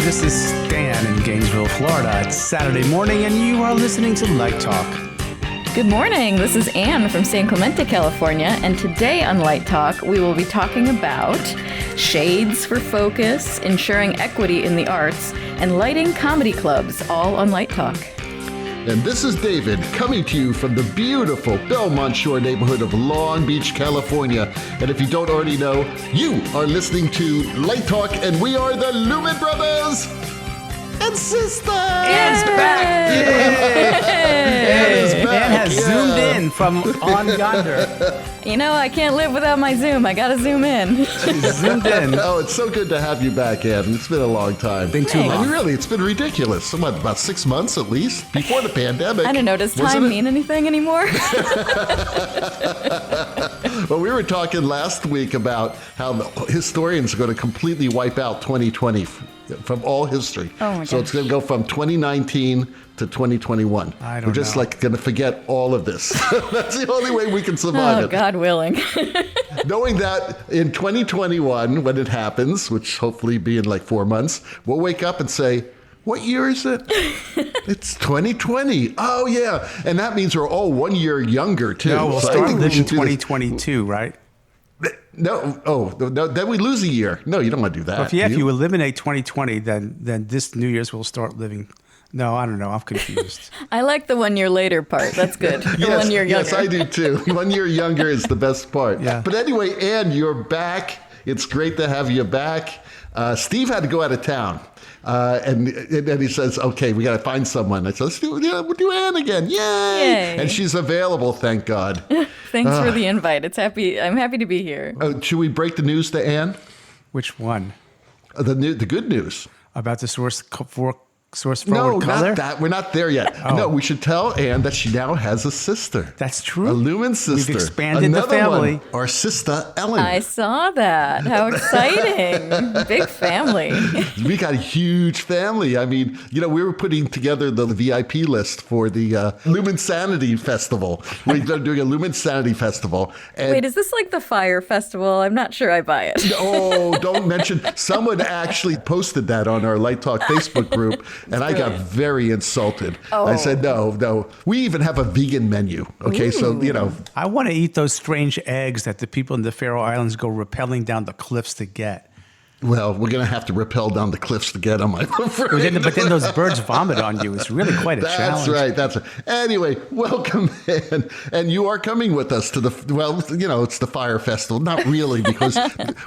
This is Stan in Gainesville, Florida. It's Saturday morning, and you are listening to Light Talk. Good morning. This is Anne from San Clemente, California, and today on Light Talk, we will be talking about shades for focus, ensuring equity in the arts, and lighting comedy clubs, all on Light Talk. And this is David, coming to you from the beautiful Belmont Shore neighborhood of Long Beach, California. And if you don't already know, you are listening to Light Talk, and we are the Lumen Brothers and Sistah. Anne's back! Anne is back. Anne has zoomed in from on yonder. You know, I can't live without my Zoom. I gotta zoom in. She's zoomed in. Oh, it's so good to have you back, Anne. It's been a long time. Been too long. I mean, really, it's been ridiculous. What, about 6 months at least? Before the pandemic. I don't know, does time mean anything anymore? Well, we were talking last week about how the historians are going to completely wipe out 2020 from all history. Oh my So it's going to go from 2019 to 2021. I don't We're just know. like going to forget all of this. That's the only way we can survive Oh, it. God willing. Knowing that in 2021, when it happens, which hopefully be in like 4 months, we'll wake up and say, what year is it? It's 2020. Oh, yeah. And that means we're all 1 year younger, too. No, we'll So I start think we living should do this. 2022, right? No, no, then we lose a year. No, you don't want to do that. Well, if do you eliminate 2020, then this New Year's we'll start living. No, I don't know. I'm confused. I like the 1 year later part. That's good. The Yes, 1 year younger. yes, I do too. 1 year younger is the best part. Yeah. But anyway, Anne, you're back. It's great to have you back. Steve had to go out of town. And then he says, okay, we got to find someone. I said, we'll do Anne again. Yay! And she's available, thank God. Thanks for the invite. I'm happy to be here. Should we break the news to Anne? Which one? The good news. About the source forward No, color? not that. We're not there yet. Oh. No, we should tell Anne that she now has a sister. That's true. A Lumen sister. We've expanded Another the family. One, our sister Ellen. I saw that. How exciting. Big family. We got a huge family. I mean, we were putting together the VIP list for the Luminsanity Festival. We're doing a Luminsanity Festival. And Wait, is this like the Fire Festival? I'm not sure I buy it. oh, don't mention. Someone actually posted that on our Light Talk Facebook group, and I got very insulted. I said, no. We even have a vegan menu. Okay, so, I want to eat those strange eggs that the people in the Faroe Islands go rappelling down the cliffs to get. well, we're going to have to rappel down the cliffs to get them, I'm afraid. But then those birds vomit on you. It's really quite a challenge. That's right. Anyway, welcome, Anne. And you are coming with us to it's the Fire Festival. Not really, because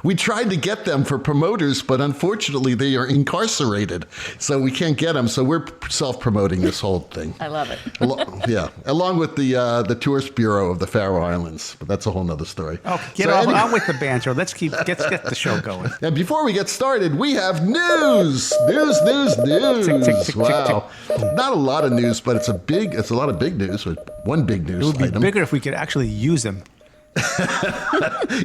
we tried to get them for promoters, but unfortunately they are incarcerated. So we can't get them. So we're self-promoting this whole thing. I love it. Along with the Tourist Bureau of the Faroe Islands. But that's a whole nother story. Oh, on with the banter. Let's get the show going. And before we get started, we have news. News. Wow. Not a lot of news, but it's a lot of big news. One big news It would be item. bigger if we could actually use them.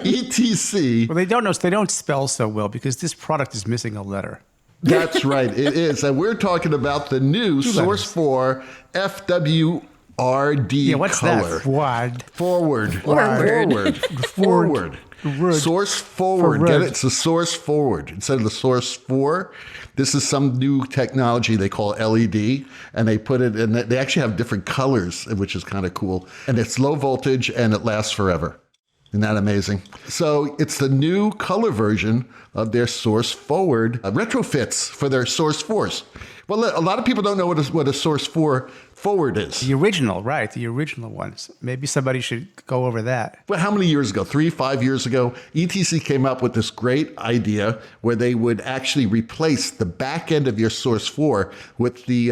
ETC. Well, they don't spell so well because this product is missing a letter. That's right. It is. And we're talking about the new Source 4 FWRD What's Color. that? Forward. Source forward. Get it? It's the Source forward instead of the Source 4. This is some new technology they call LED, and they put it in. They actually have different colors, which is kind of cool. And it's low voltage and it lasts forever. Isn't that amazing? So it's the new color version of their Source Forward retrofits for their Source 4s. Well, a lot of people don't know what a Source 4 Forward is. The original, right? The original ones. Maybe somebody should go over that. Well, how many years ago? 5 years ago, ETC came up with this great idea where they would actually replace the back end of your Source 4 with the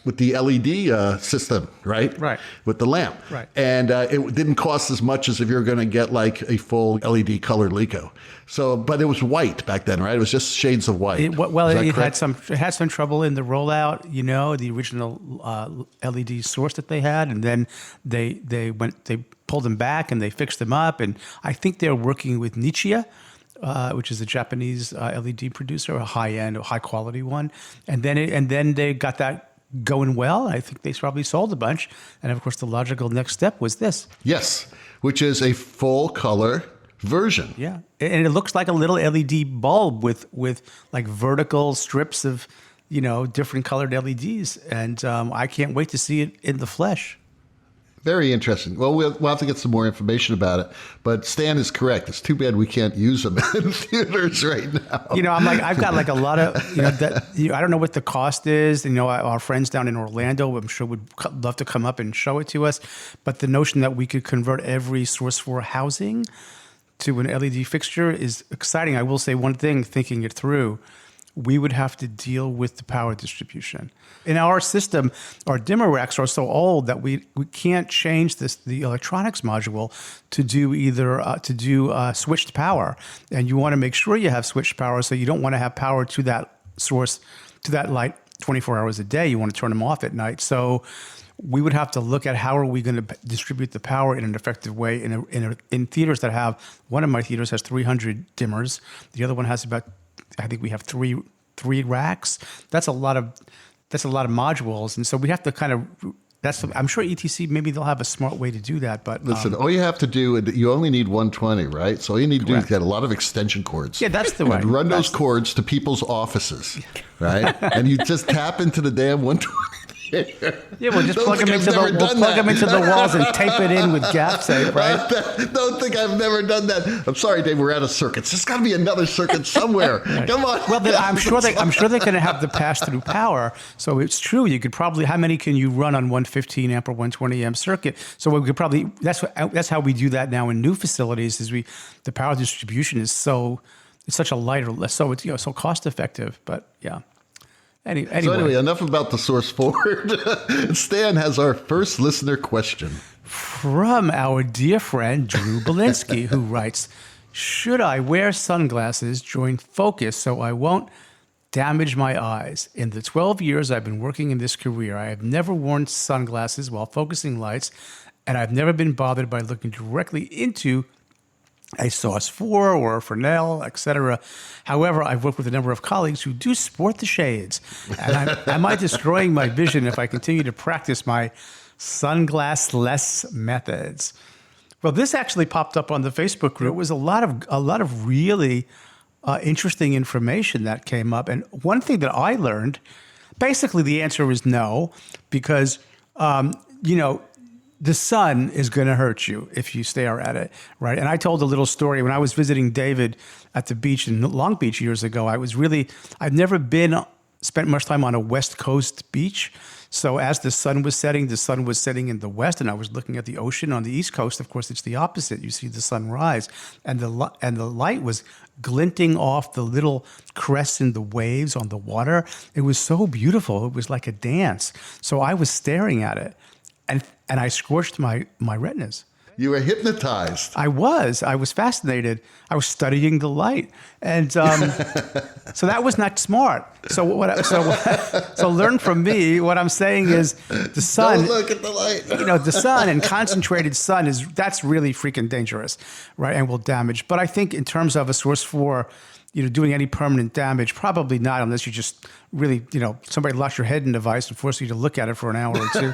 LED system, right? Right. With the lamp. Right. And it didn't cost as much as if you were going to get like a full LED colored Lico. So, but it was white back then, right? It was just shades of white. It had some trouble in the rollout, the original LED source that they had, and then they pulled them back and they fixed them up, and I think they're working with Nichia, which is a Japanese LED producer, a high-end, high-quality one, and then they got that going well. I think they probably sold a bunch, and of course the logical next step was this. Yes, which is a full color version. Yeah, and it looks like a little LED bulb with like vertical strips of, different colored LEDs, and I can't wait to see it in the flesh. Very interesting. Well, we'll have to get some more information about it. But Stan is correct. It's too bad we can't use them in theaters right now. I've got like a lot of, I don't know what the cost is. Our friends down in Orlando, I'm sure would love to come up and show it to us. But the notion that we could convert every Source 4 housing to an LED fixture is exciting. I will say one thing, thinking it through, we would have to deal with the power distribution. In our system, our dimmer racks are so old that we can't change the electronics module to do switched power. And you want to make sure you have switched power, so you don't want to have power to that source, to that light 24 hours a day. You want to turn them off at night. So we would have to look at how are we going to distribute the power in an effective way in theaters that have, one of my theaters has 300 dimmers. The other one has about, I think we have three racks. That's a lot of modules, and so we have to kind of. I'm sure ETC, maybe they'll have a smart way to do that. But listen, all you have to do, you only need 120, right? So all you need to do is get a lot of extension cords. Yeah, that's the way. And run those cords to people's offices, right? And you just tap into the damn 120. Yeah, we'll just plug them into the walls and tape it in with gaff tape, right? Don't think I've never done that. I'm sorry, Dave. We're out of circuits. There's got to be another circuit somewhere. Right. Come on. Well, I'm sure they're going to have the pass-through power. So it's true. You could probably. How many can you run on 115 amp or 120 amp circuit? So we could probably. That's how we do that now in new facilities. The power distribution is it's such a lighter, so it's so cost effective. But yeah. Anyway, enough about the Source Forward. Stan has our first listener question. From our dear friend, Drew Belinsky, who writes, should I wear sunglasses during focus so I won't damage my eyes? In the 12 years I've been working in this career, I have never worn sunglasses while focusing lights, and I've never been bothered by looking directly into a Source 4 or a Fresnel, etc. However, I've worked with a number of colleagues who do sport the shades. And am I destroying my vision if I continue to practice my sunglass-less methods? Well, this actually popped up on the Facebook group. It was a lot of really interesting information that came up. And one thing that I learned, basically the answer is no, because, the sun is going to hurt you if you stare at it, right? And I told a little story when I was visiting David at the beach in Long Beach years ago. I've never spent much time on a West Coast beach. So as the sun was setting in the west, and I was looking at the ocean on the East Coast. Of course, it's the opposite. You see the sun rise, and the light was glinting off the little crests in the waves on the water. It was so beautiful. It was like a dance. So I was staring at it. And I scorched my retinas. You were hypnotized. I was fascinated. I was studying the light, and so that was not smart. So learn from me. What I'm saying is the sun. Don't look at the light. The sun and concentrated sun that's really freaking dangerous, right? And will damage. But I think in terms of a Source 4, doing any permanent damage, probably not, unless you just really, somebody locks your head in a device and force you to look at it for an hour or two.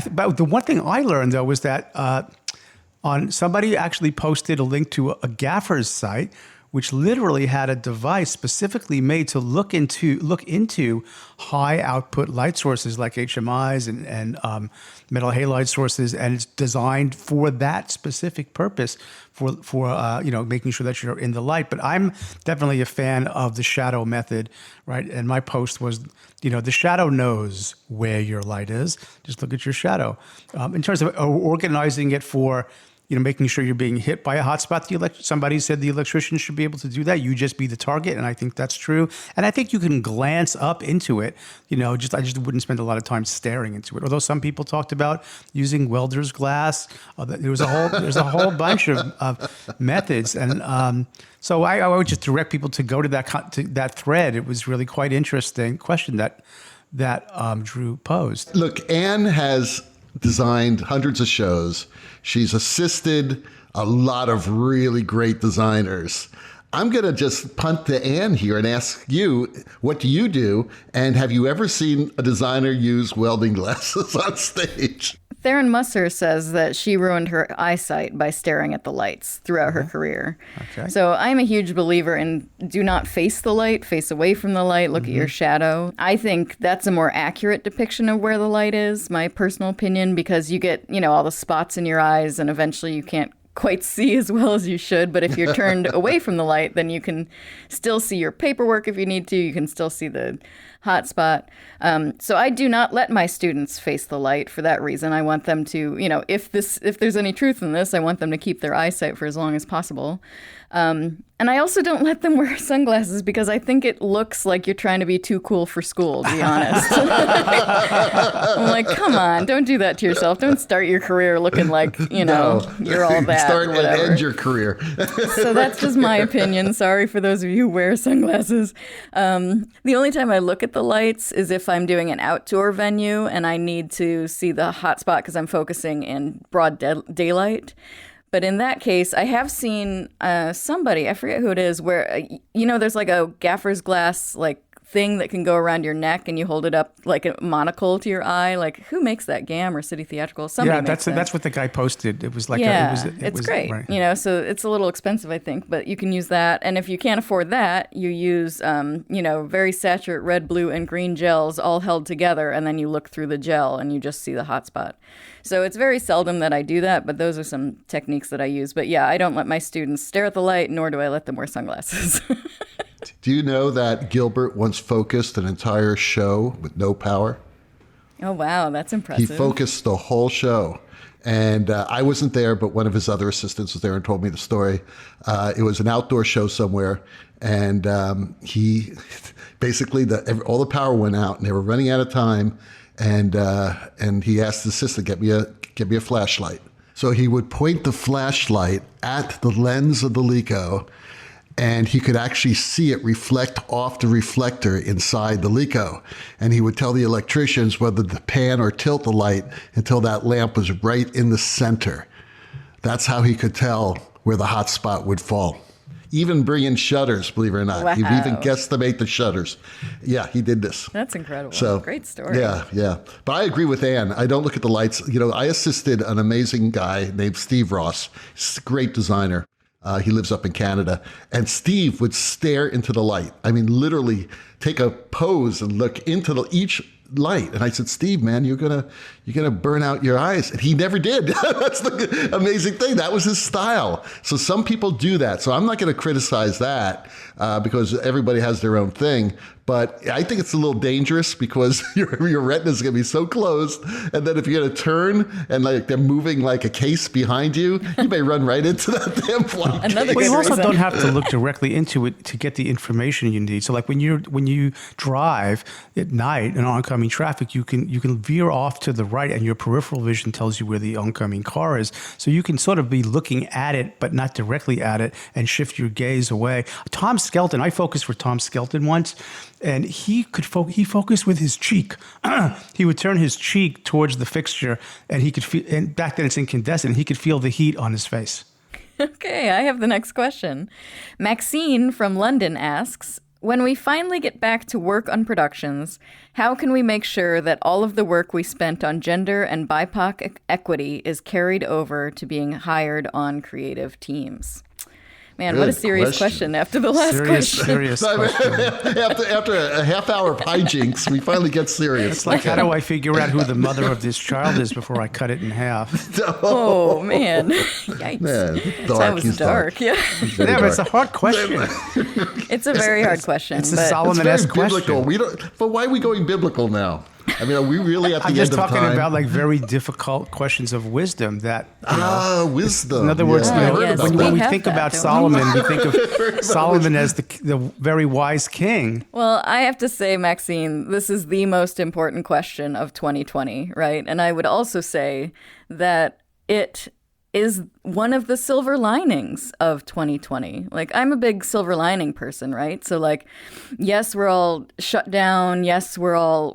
But the one thing I learned, though, was that somebody actually posted a link to a gaffer's site, which literally had a device specifically made to look into high output light sources like HMIs and metal halide sources, and it's designed for that specific purpose for making sure that you're in the light. But I'm definitely a fan of the shadow method, right? And my post was, the shadow knows where your light is. Just look at your shadow. In terms of organizing it for making sure you're being hit by a hotspot. Somebody said the electrician should be able to do that. You just be the target, and I think that's true. And I think you can glance up into it. I just wouldn't spend a lot of time staring into it. Although some people talked about using welder's glass. There's a whole bunch of methods, and so I would just direct people to go to that thread. It was really quite interesting question that Drew posed. Look, Anne has designed hundreds of shows. She's assisted a lot of really great designers. I'm going to just punt to Anne here and ask you, what do you do? And have you ever seen a designer use welding glasses on stage? Theron Musser says that she ruined her eyesight by staring at the lights throughout her career. Okay. So I'm a huge believer in do not face the light, face away from the light, look at your shadow. I think that's a more accurate depiction of where the light is, my personal opinion, because you get, all the spots in your eyes and eventually you can't quite see as well as you should. But if you're turned away from the light, then you can still see your paperwork if you need to. You can still see the hot spot. So I do not let my students face the light for that reason. I want them to, if there's any truth in this, I want them to keep their eyesight for as long as possible. And I also don't let them wear sunglasses because I think it looks like you're trying to be too cool for school, to be honest. I'm like, come on, don't do that to yourself. Don't start your career looking like, you're all that. Start or and whatever. end your career. So that's just my opinion. Sorry for those of you who wear sunglasses. The only time I look at the lights is if I'm doing an outdoor venue and I need to see the hot spot because I'm focusing in broad daylight. But in that case, I have seen somebody, I forget who it is, where, there's like a gaffer's glass thing that can go around your neck and you hold it up like a monocle to your eye. Like, who makes that? GAM or City Theatrical? Somebody makes that. That's what the guy posted. It was like it's great. Right. So it's a little expensive, I think, but you can use that. And if you can't afford that, you use, very saturate red, blue, and green gels all held together, and then you look through the gel and you just see the hot spot. So it's very seldom that I do that, but those are some techniques that I use. But yeah, I don't let my students stare at the light, nor do I let them wear sunglasses. Do you know that Gilbert once focused an entire show with no power? Oh, wow. That's impressive. He focused the whole show. And I wasn't there, but one of his other assistants was there and told me the story. It was an outdoor show somewhere. And he basically, all the power went out and they were running out of time. And he asked the assistant, get me a flashlight. So he would point the flashlight at the lens of the Leco, and he could actually see it reflect off the reflector inside the Leco. And he would tell the electricians whether to pan or tilt the light until that lamp was right in the center. That's how he could tell where the hot spot would fall. Even bring in shutters, believe it or not. Wow. He even guesstimate the shutters. Yeah, he did this. That's incredible. So, great story. Yeah. But I agree with Ann. I don't look at the lights. I assisted an amazing guy named Steve Ross. He's a great designer. He lives up in Canada. And Steve would stare into the light. I mean, literally take a pose and look into each light. And I said, Steve, man, you're gonna burn out your eyes. And he never did. That's the amazing thing. That was his style. So some people do that. So I'm not going to criticize that because everybody has their own thing. But I think it's a little dangerous because your retina is going to be so closed. And then if you're going to turn and they're moving like a case behind you, you may run right into that damn fly case. Well, you also don't have to look directly into it to get the information you need. So like when you drive at night in oncoming traffic, you can veer off to the right and your peripheral vision tells you where the oncoming car is. So you can sort of be looking at it, but not directly at it and shift your gaze away. Tom Skelton, I focused for Tom Skelton once. And he focused with his cheek. He would turn his cheek towards the fixture, and he could feel. And back then it's incandescent. He could feel the heat on his face. Okay, I have the next question. Maxine from London asks, when we finally get back to work on productions, how can we make sure that all of the work we spent on gender and BIPOC equity is carried over to being hired on creative teams? Man, what a serious question after the last question. Serious question. After a half hour of hijinks, we finally get serious. It's like, how do I figure out who the mother of this child is before I cut it in half? Oh, man. Yikes. Man, That was dark. Yeah. Yeah, but it's a hard question. It's a very hard question. It's a but Solomon-esque It's very biblical. question. But why are we going biblical now? I mean, are we really at the I'm end just of talking time? about very difficult questions of wisdom that. Wisdom. In other words, Yeah, yes, when we have think that, about don't we? Solomon, we think of Solomon as the very wise king. Well, I have to say, Maxine, this is the most important question of 2020, right? And I would also say that it is one of the silver linings of 2020. I'm a big silver lining person, right? So yes, we're all shut down. Yes, we're all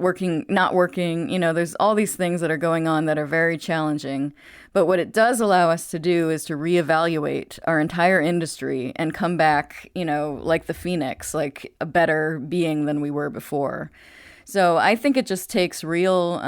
not working. There's all these things that are going on that are very challenging. But what it does allow us to do is to reevaluate our entire industry and come back, like the phoenix, like a better being than we were before. So I think it just takes real,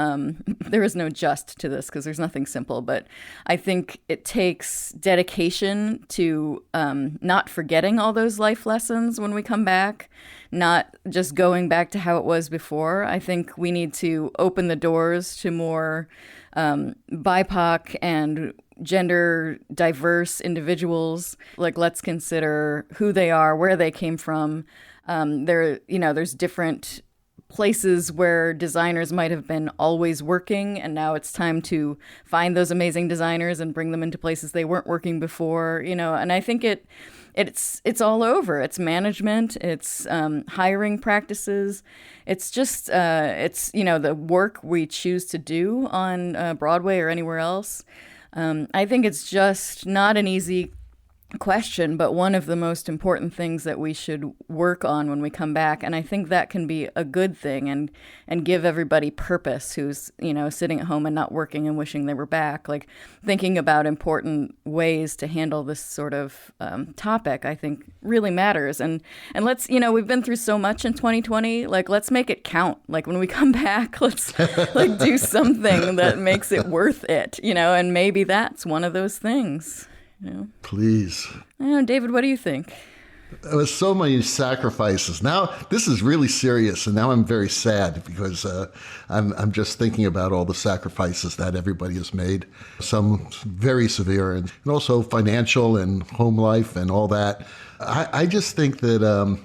there is no just to this because there's nothing simple, but I think it takes dedication to not forgetting all those life lessons when we come back, not just going back to how it was before. I think we need to open the doors to more BIPOC and gender diverse individuals. Like, let's consider who they are, where they came from. There's different places where designers might have been always working, and now it's time to find those amazing designers and bring them into places they weren't working before, and I think it's all over. It's management, it's hiring practices, it's just the work we choose to do on Broadway or anywhere else. I think it's just not an easy question, but one of the most important things that we should work on when we come back. And I think that can be a good thing and give everybody purpose who's, sitting at home and not working and wishing they were back. Like, thinking about important ways to handle this sort of topic, I think really matters. And let's, we've been through so much in 2020, like, let's make it count. Like, when we come back, let's do something that makes it worth it, and maybe that's one of those things. Please. David, what do you think? There was so many sacrifices. Now, this is really serious, and now I'm very sad because I'm just thinking about all the sacrifices that everybody has made. Some very severe, and also financial and home life and all that. I just think that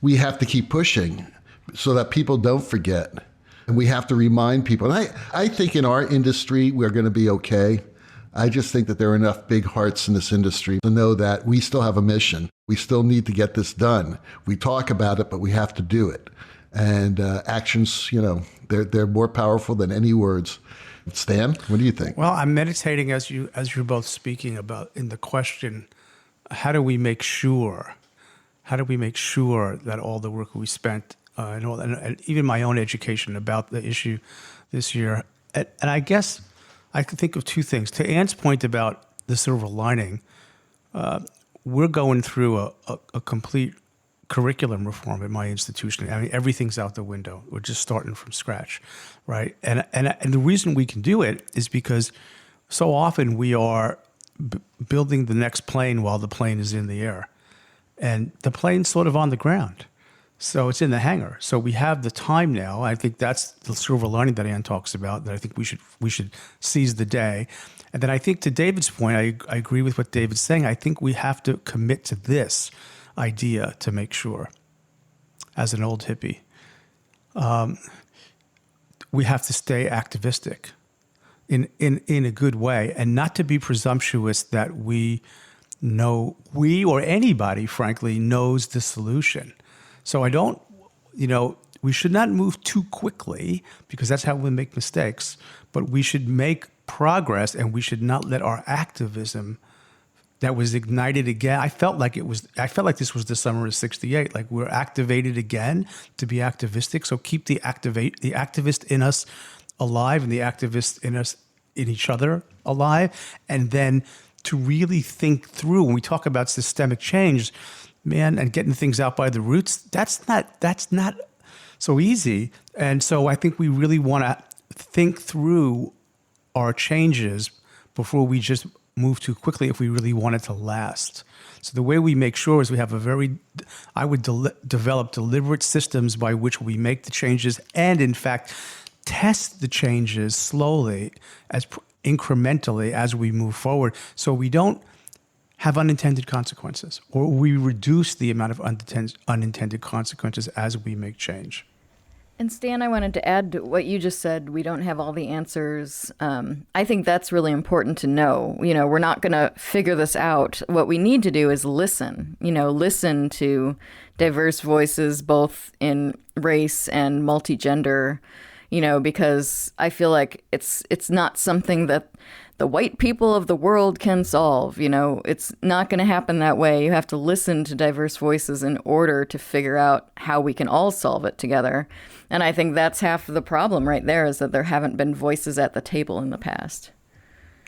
we have to keep pushing so that people don't forget. And we have to remind people. And I think in our industry, we're going to be okay. I just think that there are enough big hearts in this industry to know that we still have a mission. We still need to get this done. We talk about it, but we have to do it. And actions, they're more powerful than any words. Stan, what do you think? Well, I'm meditating as you're both speaking about in the question, how do we make sure that all the work we spent and even my own education about the issue this year, and I guess I could think of two things. To Anne's point about the silver lining, we're going through a complete curriculum reform at my institution. I mean, everything's out the window. We're just starting from scratch, right? And the reason we can do it is because so often we are building the next plane while the plane is in the air. And the plane's sort of on the ground. So it's in the hangar. So we have the time now. I think that's the silver lining that Anne talks about, that I think we should seize the day. And then I think to David's point, I agree with what David's saying. I think we have to commit to this idea to make sure, as an old hippie, we have to stay activistic in a good way, and not to be presumptuous that we or anybody, frankly, knows the solution. So we should not move too quickly, because that's how we make mistakes, but we should make progress, and we should not let our activism that was ignited again. I felt like this was the summer of '68. Like, we're activated again to be activistic. So keep the activist in us alive, and the activist in us, in each other, alive. And then to really think through, when we talk about systemic change, man, and getting things out by the roots, that's not so easy. And so I think we really want to think through our changes before we just move too quickly if we really want it to last. So the way we make sure is we have I would develop deliberate systems by which we make the changes, and in fact, test the changes slowly, incrementally as we move forward, so we don't have unintended consequences, or we reduce the amount of unintended consequences as we make change. And Stan, I wanted to add to what you just said. We don't have all the answers. I think that's really important to know. We're not going to figure this out. What we need to do is listen. Listen to diverse voices, both in race and multigender. Because I feel like it's not something that the white people of the world can solve. It's not going to happen that way. You have to listen to diverse voices in order to figure out how we can all solve it together. And I think that's half of the problem right there, is that there haven't been voices at the table in the past.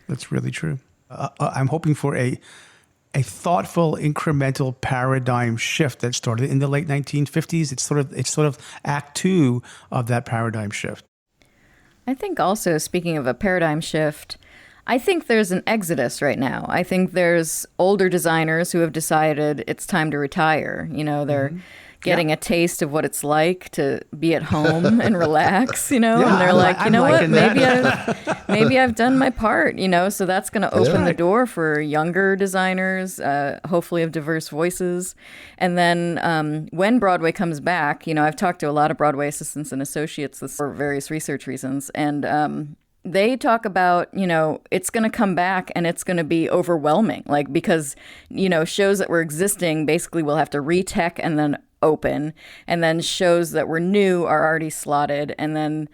That's really true. I'm hoping for a a thoughtful, incremental paradigm shift that started in the late 1950s. It's sort of act two of that paradigm shift. I think also, speaking of a paradigm shift, I think there's an exodus right now. I think there's older designers who have decided it's time to retire. They're getting a taste of what it's like to be at home and relax, and they're like, what, maybe I've done my part, so that's going to open the door for younger designers, hopefully of diverse voices. And then when Broadway comes back, I've talked to a lot of Broadway assistants and associates for various research reasons, and they talk about, it's going to come back and it's going to be overwhelming, because, shows that were existing basically will have to retech and then open, and then shows that were new are already slotted, and then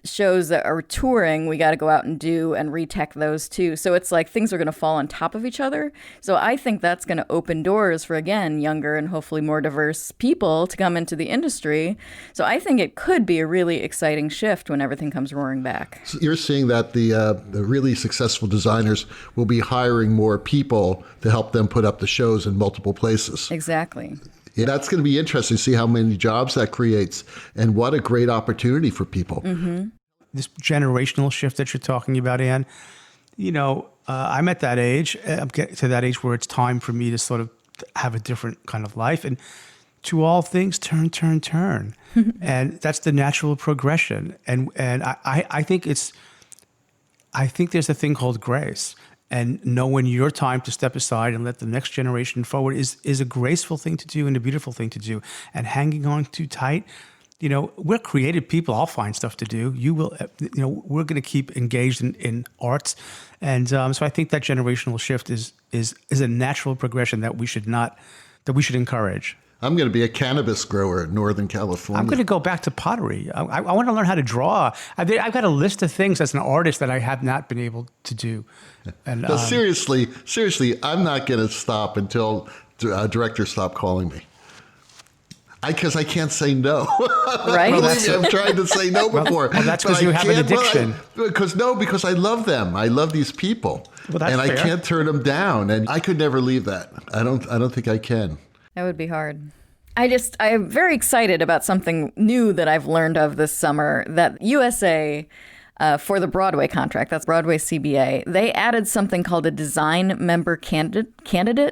shows that are touring we got to go out and do and retech those too. So it's like things are going to fall on top of each other. So I think that's going to open doors for, again, younger and hopefully more diverse people to come into the industry. So I think it could be a really exciting shift when everything comes roaring back. So you're seeing that the really successful designers will be hiring more people to help them put up the shows in multiple places. Exactly. Yeah, that's going to be interesting to see how many jobs that creates, and what a great opportunity for people. Mm-hmm. This generational shift that you're talking about, Anne, I'm at that age. I'm getting to that age where it's time for me to sort of have a different kind of life. And to all things, turn. And that's the natural progression. And I think there's a thing called grace. And knowing your time to step aside and let the next generation forward is a graceful thing to do and a beautiful thing to do. And hanging on too tight, we're creative people. I'll find stuff to do. You will, we're going to keep engaged in arts. And so I think that generational shift is a natural progression that we should encourage. I'm going to be a cannabis grower in Northern California. I'm going to go back to pottery. I want to learn how to draw. I've got a list of things as an artist that I have not been able to do. And no, seriously, I'm not going to stop until directors stop calling me. Because I can't say no. Right? I've tried to say no before. Well, that's because you have an addiction. Because I love them. I love these people. Well, that's and fair. I can't turn them down. And I could never leave that. I don't think I can. That would be hard. I'm very excited about something new that I've learned of this summer, that USA, for the Broadway contract, that's Broadway CBA, they added something called a design member candidate.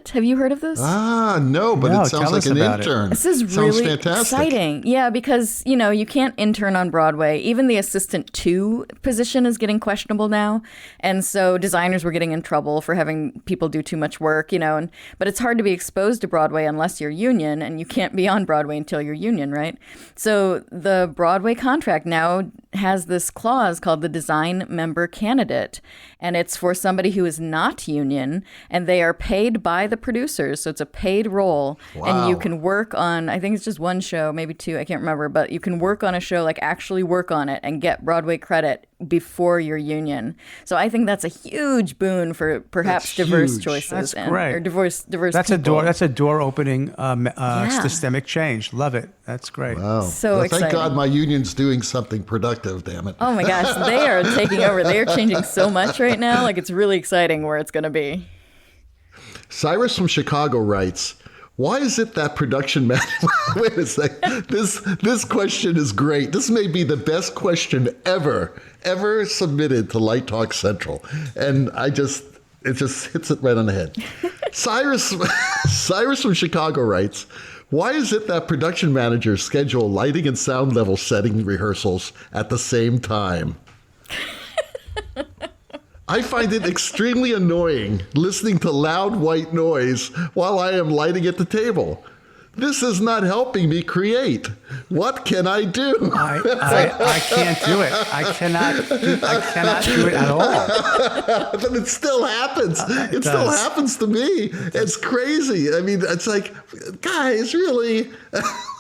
Have you heard of this? No, but it sounds like an intern. This is really exciting. Yeah, because, you can't intern on Broadway. Even the assistant 2 position is getting questionable now. And so designers were getting in trouble for having people do too much work, but it's hard to be exposed to Broadway unless you're union, and you can't be on Broadway until you're union, right? So the Broadway contract now has this clause called the design member candidate, and it's for somebody who is not union, and they are paid by the producers, so it's a paid role. Wow. And you can work on, I think it's just one show, maybe 2, I can't remember, but you can work on a show, like actually work on it and get Broadway credit before your union. So I think that's a huge boon for perhaps diverse choices. That's great. Or diverse that's people. That's a door opening systemic change. Love it. That's great. Wow. So exciting. Thank God my union's doing something productive, damn it. Oh my gosh, they are taking over. They are changing so much right now. Like, it's really exciting where it's going to be. Cyrus from Chicago writes, why is it that production manager... Wait a second. This question is great. This may be the best question ever submitted to Light Talk Central. And it just hits it right on the head. Cyrus from Chicago writes, why is it that production managers schedule lighting and sound level setting rehearsals at the same time? I find it extremely annoying listening to loud white noise while I am lighting at the table. This is not helping me create. What can I do? I can't do it. I cannot do it at all. But it still happens. It still happens to me. It's crazy. I mean, it's like, guys, really?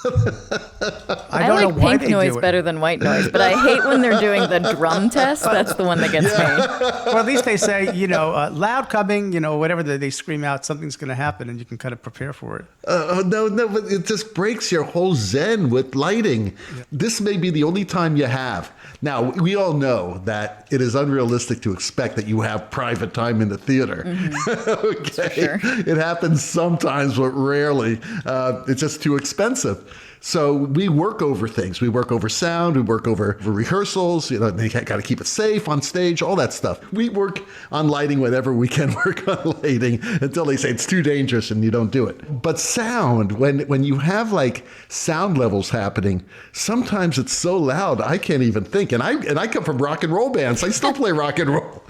I don't know like why pink they noise do it. better than white noise, but I hate when they're doing the drum test. That's the one that gets me. Well, at least they say, loud coming, whatever they scream out, something's going to happen, and you can kind of prepare for it. No, but it just breaks your whole zen with lighting. Yeah. This may be the only time you have. Now, we all know that it is unrealistic to expect that you have private time in the theater. Mm-hmm. Okay. Sure. It happens sometimes, but rarely. It's just too expensive. So we work over things. We work over sound. We work over rehearsals. They got to keep it safe on stage, all that stuff. We work on lighting whenever we can work on lighting until they say it's too dangerous and you don't do it. But sound, when you have like sound levels happening, sometimes it's so loud I can't even think. And I come from rock and roll bands. I still play rock and roll.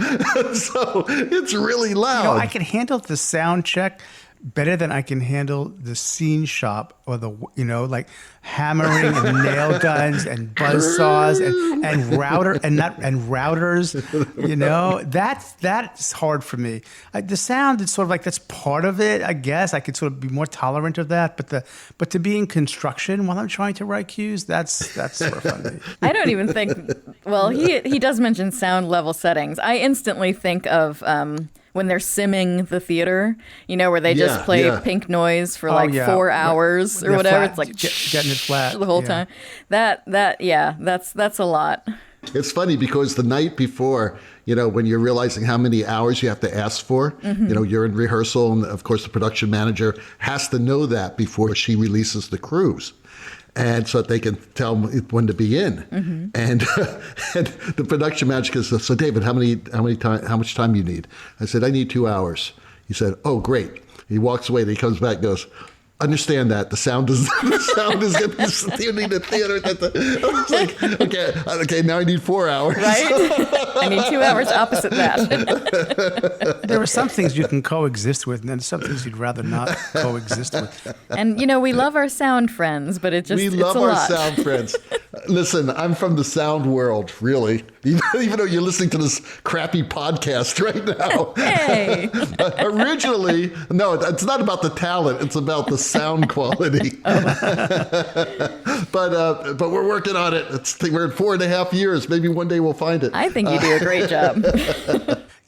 So it's really loud. I can handle the sound check better than I can handle the scene shop or like hammering and nail guns and buzzsaws and routers. That's hard for me. The sound is sort of like that's part of it. I guess I could sort of be more tolerant of that. But to be in construction while I'm trying to write cues, that's sort of funny. I don't even think. Well, he does mention sound level settings. I instantly think of. When they're simming the theater, where they just play pink noise for 4 hours or whatever. Flat, it's like getting it flat the whole time. That's a lot. It's funny because the night before, when you're realizing how many hours you have to ask for, you're in rehearsal, and of course the production manager has to know that before she releases the crews. And so that they can tell when to be in, and the production manager goes, "So David, how much time you need?" I said, "I need 2 hours." He said, "Oh, great." He walks away. And he comes back, and goes, "Understand that the sound is going to be stealing the theater." I was like, okay, now I need 4 hours. Right? I need 2 hours opposite that. There are some things you can coexist with, and then some things you'd rather not coexist with. And we love our sound friends, but it's a lot. Our sound friends. Listen, I'm from the sound world, really. Even though you're listening to this crappy podcast right now. Hey. Originally, no, it's not about the talent. It's about the sound quality. But we're working on it. We're at 4.5 years. Maybe one day we'll find it. I think you do a great job.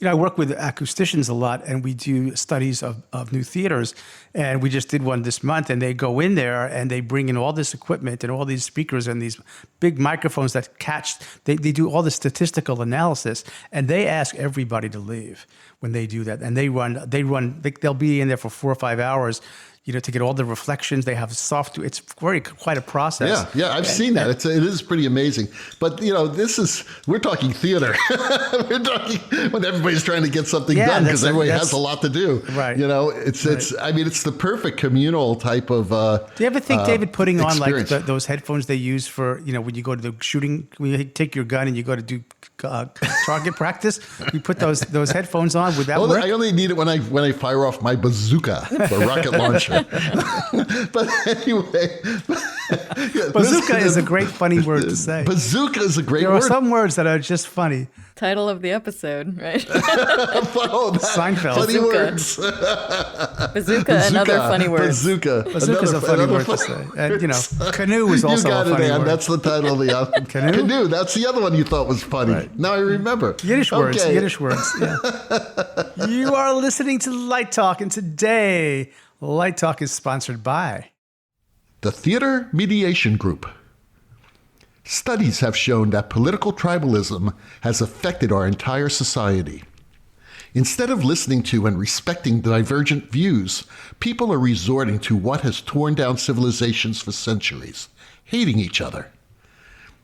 I work with acousticians a lot, and we do studies of new theaters. And we just did one this month, and they go in there and they bring in all this equipment and all these speakers and these big microphones that catch. They do all the statistical analysis, and they ask everybody to leave when they do that. And they'll be in there for 4 or 5 hours. To get all the reflections. They have software. It's quite a process. Yeah, I've seen that. It is pretty amazing. But, we're talking theater. We're talking when everybody's trying to get something done because everybody has a lot to do. Right. It's the perfect communal type of do you ever think, David, putting experience. on those headphones they use for, when you go to the shooting, when you take your gun and you go to do target practice, you put those headphones on? Would that work? I only need it when I fire off my bazooka, the rocket launcher. But anyway, bazooka is a great funny word to say. Bazooka is a great word. There are some words that are just funny. Title of the episode, right? Seinfeld. Funny words. Bazooka, another funny word. Bazooka. Bazooka's a funny word to say. And, canoe is also a funny word. That's the title of the other. Canoe. That's the other one you thought was funny. Right. Now I remember. Yiddish words. Yeah. You are listening to Light Talk, and today, Light Talk is sponsored by the Theatre Mediation Group. Studies have shown that political tribalism has affected our entire society. Instead of listening to and respecting divergent views, people are resorting to what has torn down civilizations for centuries, hating each other.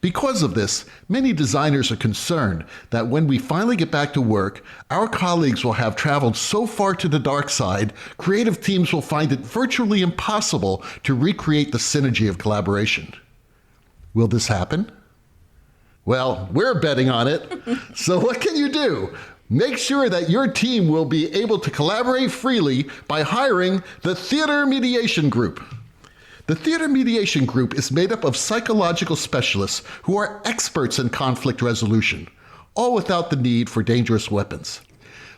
Because of this, many designers are concerned that when we finally get back to work, our colleagues will have traveled so far to the dark side, creative teams will find it virtually impossible to recreate the synergy of collaboration. Will this happen? Well, we're betting on it. So what can you do? Make sure that your team will be able to collaborate freely by hiring the Theatre Mediation Group. The Theatre Mediation Group is made up of psychological specialists who are experts in conflict resolution, all without the need for dangerous weapons.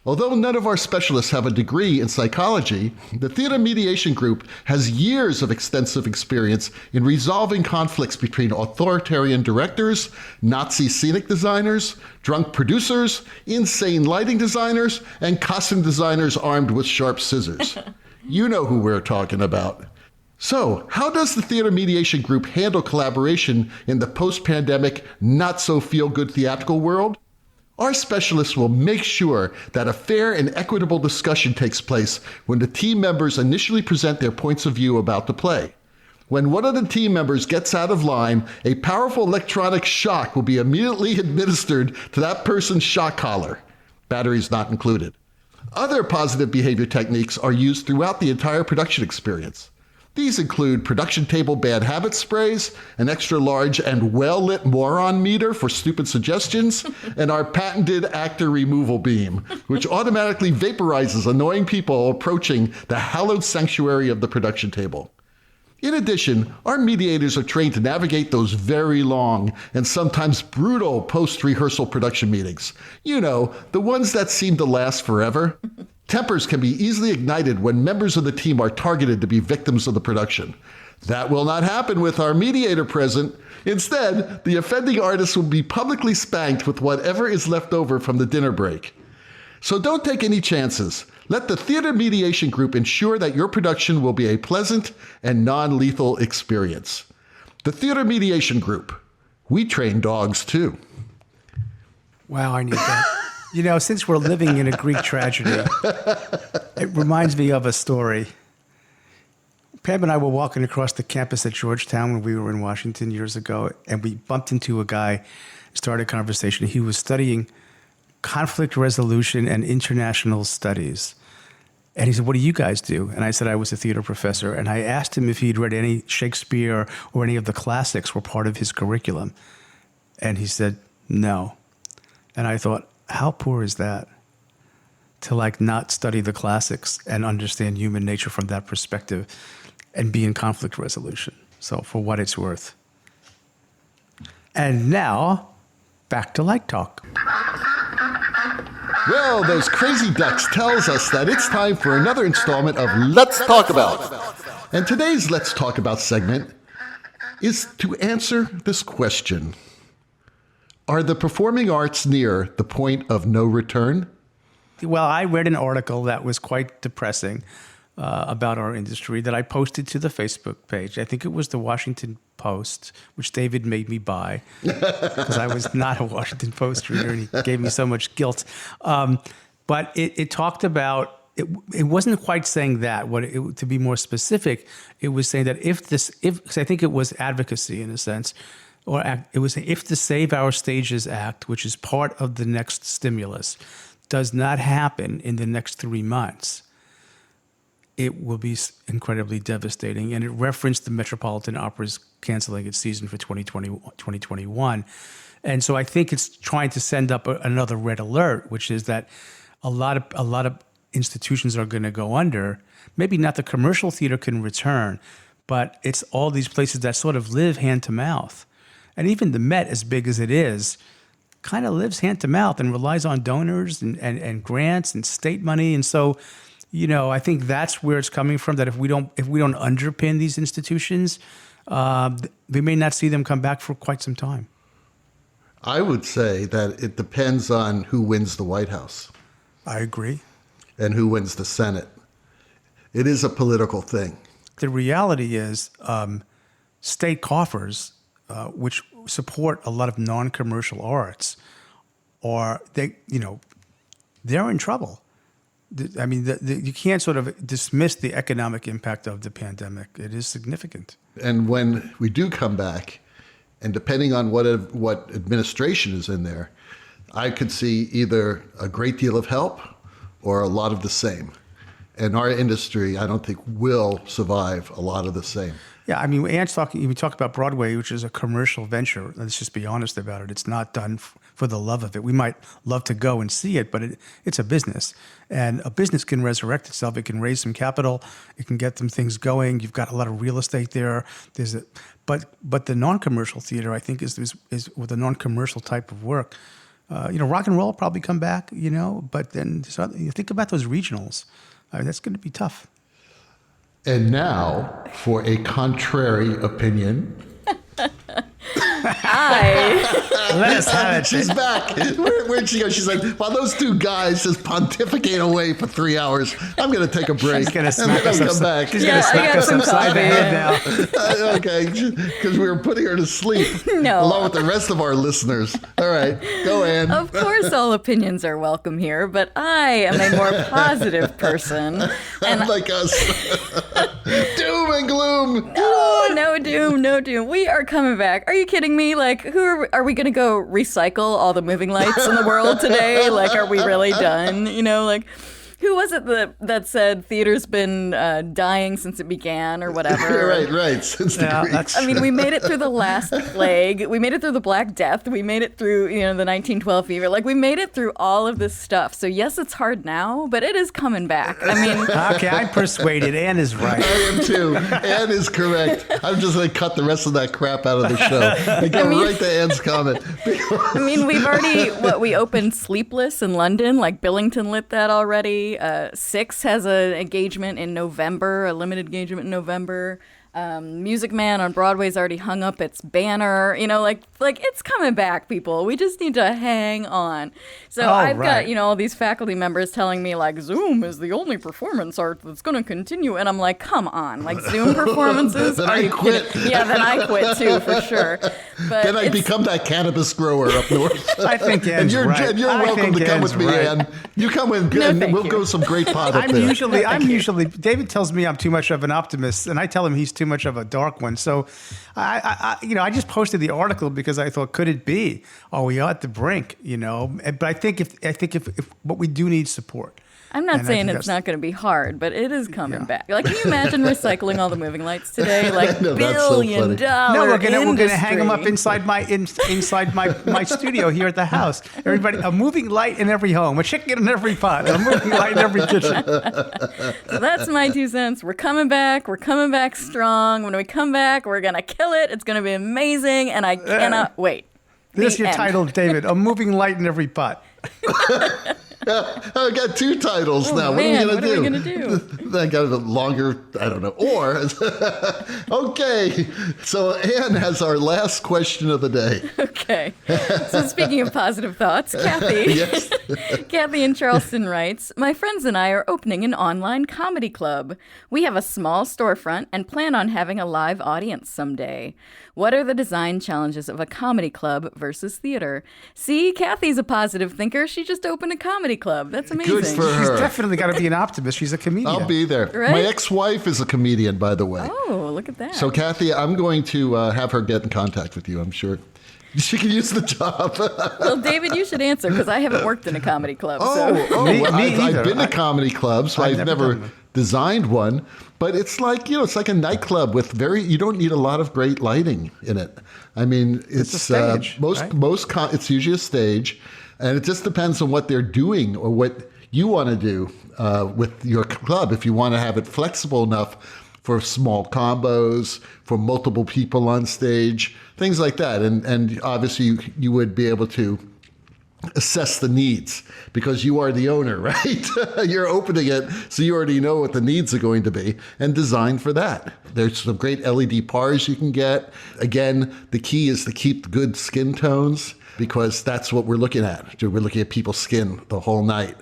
Although none of our specialists have a degree in psychology, the Theatre Mediation Group has years of extensive experience in resolving conflicts between authoritarian directors, Nazi scenic designers, drunk producers, insane lighting designers, and costume designers armed with sharp scissors. You know who we're talking about. So, how does the Theatre Mediation Group handle collaboration in the post-pandemic, not-so-feel-good theatrical world? Our specialists will make sure that a fair and equitable discussion takes place when the team members initially present their points of view about the play. When one of the team members gets out of line, a powerful electronic shock will be immediately administered to that person's shock collar, batteries not included. Other positive behavior techniques are used throughout the entire production experience. These include production table bad habit sprays, an extra large and well-lit moron meter for stupid suggestions, and our patented actor removal beam, which automatically vaporizes annoying people approaching the hallowed sanctuary of the production table. In addition, our mediators are trained to navigate those very long and sometimes brutal post-rehearsal production meetings. You know, the ones that seem to last forever. Tempers can be easily ignited when members of the team are targeted to be victims of the production. That will not happen with our mediator present. Instead, the offending artist will be publicly spanked with whatever is left over from the dinner break. So don't take any chances. Let the Theatre Mediation Group ensure that your production will be a pleasant and non-lethal experience. The Theatre Mediation Group. We train dogs too. Wow, I need that. You know, since we're living in a Greek tragedy, it reminds me of a story. Pam and I were walking across the campus at Georgetown when we were in Washington years ago, and we bumped into a guy, started a conversation. He was studying conflict resolution and international studies. And he said, "What do you guys do?" And I said, "I was a theater professor." And I asked him if he'd read any Shakespeare or any of the classics were part of his curriculum. And he said, "No." And I thought, how poor is that? To not study the classics and understand human nature from that perspective and be in conflict resolution. So for what it's worth. And now, back to Light Talk. Well, those crazy ducks tells us that it's time for another installment of Let's Talk About. And today's Let's Talk About segment is to answer this question. Are the performing arts near the point of no return? Well, I read an article that was quite depressing about our industry that I posted to the Facebook page. I think it was the Washington Post, which David made me buy because I was not a Washington Post reader and he gave me so much guilt. But it talked about, it wasn't quite saying that. To be more specific, it was saying that because I think it was advocacy in a sense, it was if the Save Our Stages Act, which is part of the next stimulus, does not happen in the next 3 months, it will be incredibly devastating. And it referenced the Metropolitan Opera's canceling its season for 2021. And so I think it's trying to send up another red alert, which is that a lot of institutions are going to go under. Maybe not the commercial theater can return, but it's all these places that sort of live hand to mouth. And even the Met, as big as it is, kind of lives hand to mouth and relies on donors and grants and state money. And so, I think that's where it's coming from, that if we don't underpin these institutions, we may not see them come back for quite some time. I would say that it depends on who wins the White House. I agree. And who wins the Senate. It is a political thing. The reality is state coffers, which support a lot of non-commercial arts, they're in trouble. I mean, you can't sort of dismiss the economic impact of the pandemic. It is significant. And when we do come back, and depending on what administration is in there, I could see either a great deal of help or a lot of the same. And our industry, I don't think, will survive a lot of the same. Yeah, I mean, Ann's talking. We talk about Broadway, which is a commercial venture. Let's just be honest about it. It's not done for the love of it. We might love to go and see it, but it's a business, and a business can resurrect itself. It can raise some capital. It can get some things going. You've got a lot of real estate there. But the non-commercial theater, I think, is with a non-commercial type of work. rock and roll will probably come back, but then you think about those regionals. That's going to be tough. And now for a contrary opinion. Let us have it. She's back. Where'd she go? She's like, while those two guys just pontificate away for 3 hours, I'm going to take a break. She's going to smack us come back. She's going to smack us upside the head now. Okay, because we were putting her to sleep. No. Along with the rest of our listeners. All right, go Ann. Of course, all opinions are welcome here, but I am a more positive person. And like us. Doom and gloom. No doom, no doom. We are coming back. Are you kidding me? Like, are we going to go recycle all the moving lights in the world today? Like, are we really done? Who was it that said theater's been dying since it began or whatever? right. Since the Greeks. I mean, we made it through the last plague. We made it through the Black Death. We made it through, the 1912 fever. Like, we made it through all of this stuff. So, yes, it's hard now, but it is coming back. I mean... Okay, I'm persuaded. Ann is right. I am too. Ann is correct. I'm just going to cut the rest of that crap out of the show and go right to Ann's comment. I mean, we've already, we opened Sleepless in London. Like, Billington lit that already. Six has an engagement in November, a limited engagement in November. Music Man on Broadway's already hung up its banner. Like it's coming back, people. We just need to hang on. So I've got, all these faculty members telling me like Zoom is the only performance art that's going to continue. And I'm like, come on, like Zoom performances? Then I quit. Yeah, then I quit too, for sure. But then I become that cannabis grower up north. I think Ann's and right. you're welcome to come with me, Ann. You come with and we'll go some great pot up there. I'm usually, David tells me I'm too much of an optimist, and I tell him he's too much of a dark one. So I just posted the article because I thought, could it be? Are we at the brink? But I think if what we do need support. I'm not saying it's not going to be hard, but it is coming back. Like, can you imagine recycling all the moving lights today? Like, $1 billion No, we're gonna industry. hang them up inside my studio here at the house. Everybody, a moving light in every home, a chicken in every pot, a moving light in every kitchen. So that's my 2 cents. We're coming back. We're coming back strong. When we come back, we're gonna kill it. It's gonna be amazing, and I cannot wait. This is your title, David. A moving light in every pot. I got 2 titles now. Man, what are we going to do? I got a longer, I don't know. Or, okay. So Ann has our last question of the day. Okay. So speaking of positive thoughts, Kathy. Yes. Kathy in Charleston writes, my friends and I are opening an online comedy club. We have a small storefront and plan on having a live audience someday. What are the design challenges of a comedy club versus theater? See, Kathy's a positive thinker. She just opened a comedy club. That's amazing. Good for her. She's definitely got to be an optimist. She's a comedian. I'll be there. Right? My ex-wife is a comedian, by the way. Oh, look at that. So, Kathy, I'm going to have her get in contact with you, I'm sure. She can use the job. Well, David, you should answer because I haven't worked in a comedy club. I've been to comedy clubs. I've never done one. designed one, but it's like it's like a nightclub with you don't need a lot of great lighting in it. I mean, it's a stage, right? It's usually a stage, and it just depends on what they're doing or what you want to do with your club. If you want to have it flexible enough for small combos, for multiple people on stage, things like that. And obviously you would be able to assess the needs because you are the owner, right? You're opening it, so you already know what the needs are going to be and design for that. There's some great LED bars you can get. Again, the key is to keep good skin tones because that's what we're looking at. We're looking at people's skin the whole night.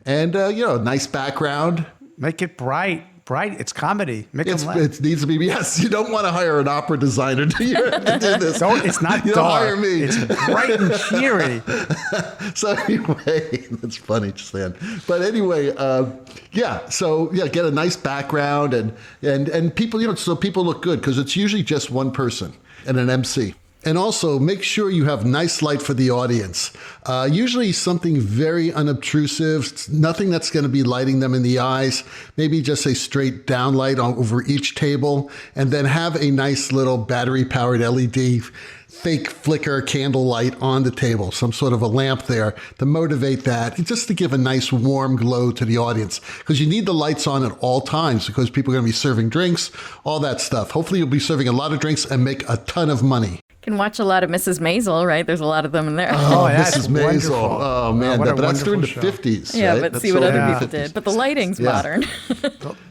And, nice background. Make it bright. It's comedy. It needs to be. Yes, you don't want to hire an opera designer to do this. It's not you dark. Hire me. It's bright and cheery. So anyway, that's funny, Stan. But anyway, get a nice background and people, so people look good because it's usually just one person and an MC. And also make sure you have nice light for the audience. Usually something very unobtrusive, nothing that's going to be lighting them in the eyes. Maybe just a straight down light over each table, and then have a nice little battery-powered LED fake flicker candle light on the table, some sort of a lamp there to motivate that, just to give a nice warm glow to the audience. Because you need the lights on at all times because people are going to be serving drinks, all that stuff. Hopefully you'll be serving a lot of drinks and make a ton of money. Can watch a lot of Mrs. Maisel, right? There's a lot of them in there. Oh, that's Mrs. Maisel. wonderful. Oh, man. What a But that's during the wonderful show. 50s. Yeah, right? but That's see what all other in the people 50s. did. But the lighting's Yeah. modern.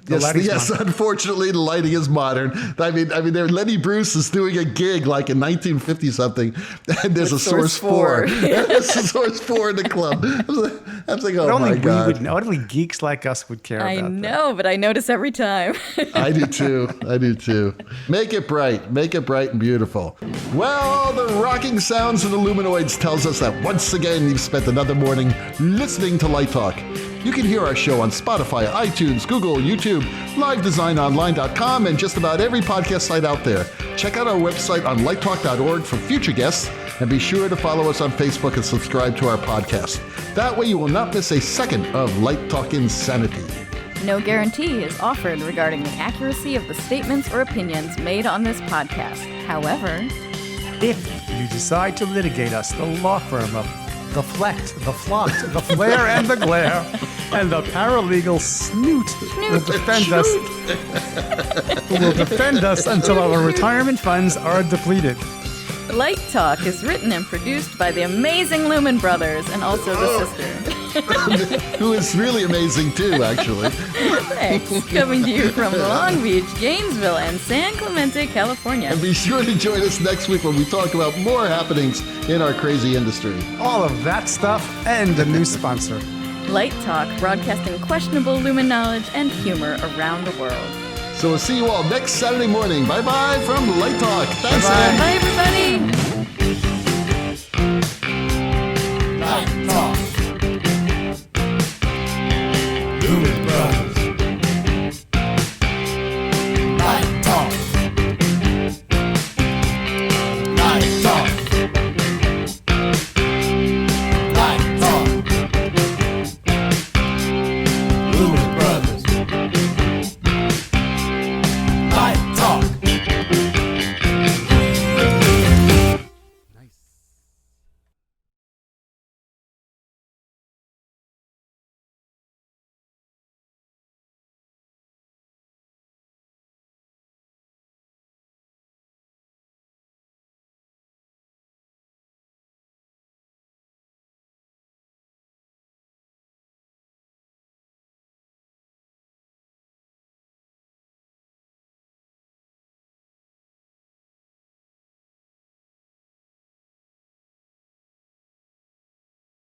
Yes, unfortunately, the lighting is modern. I mean, Lenny Bruce is doing a gig like in 1950 something, and there's With a Source 4. There's a Source 4 in the club. I was like, oh my God. Only geeks like us would care I about that. know, but I notice every time. I do too. Make it bright and beautiful. Well, the rocking sounds of the Luminoids tells us that once again you've spent another morning listening to Light Talk. You can hear our show on Spotify, iTunes, Google, YouTube, livedesignonline.com, and just about every podcast site out there. Check out our website on lighttalk.org for future guests, and be sure to follow us on Facebook and subscribe to our podcast. That way you will not miss a second of Light Talk Insanity. No guarantee is offered regarding the accuracy of the statements or opinions made on this podcast. However, If you decide to litigate us, the law firm of the Flecht, the Flocked, the Flare and the Glare, and the paralegal Snoot will defend us. Will defend us until our retirement funds are depleted. Light Talk is written and produced by the amazing Lumen Brothers and also the sister. Who is really amazing too, actually. Thanks. Coming to you from Long Beach, Gainesville, and San Clemente, California. And be sure to join us next week when we talk about more happenings in our crazy industry. All of that stuff and a new sponsor. Light Talk, broadcasting questionable Lumen knowledge and humor around the world. So we'll see you all next Saturday morning. Bye-bye from Light Talk. Thanks, Bye-bye. Ann. Bye, everybody.